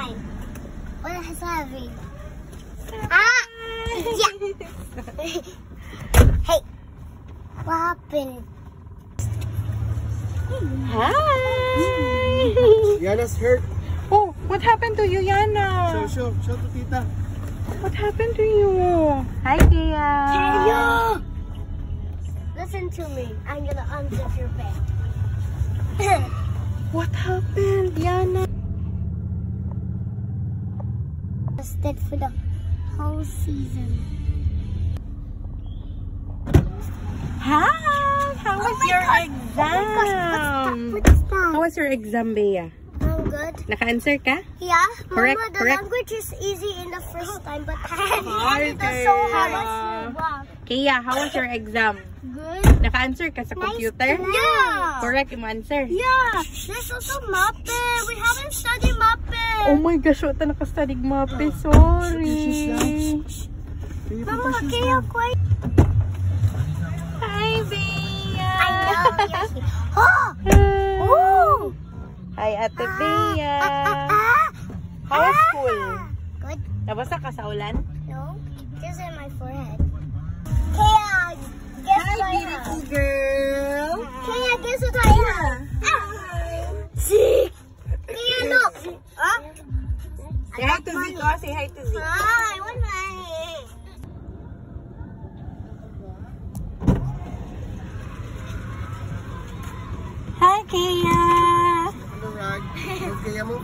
mine. What is heavy? Ah! Yeah! Hey! What happened? Hi! Yana's hurt. Oh, what happened to you, Yana? Show to tita. What happened to you? Hi, Kia. Kaya! Listen to me. I'm gonna unzip your bed. What happened, Yana? Rested for the whole season. Hi! How was your exam? What's that? How was your exam, Bea? I'm good. Naka-answer ka? Yeah, Correct, Mama, the correct. language is easy in the first time, but Hi, it's so hard. Kaya. Wow. Kia, how was your exam? Good. Naka-answer ka sa computer? Yeah. Correct yung answer. Yeah. There's also mape. We haven't studied mape. Oh my gosh, wata nakastadig mape. Sorry. Mama, kaya quiet. Hi, Bea. I know. Oh! Ooh! Hi, Ate Bea. How was school? Good. Nabasa ka sa ulan? No, just in my forehead. Kaya, guess what I have? girl. Kaya, guess what I have? See? Kaya, look. Huh? Say hi to Zico. Say hi to Zico. Hi, what money? Hi, Kia. Ano, Rag? Okay mo?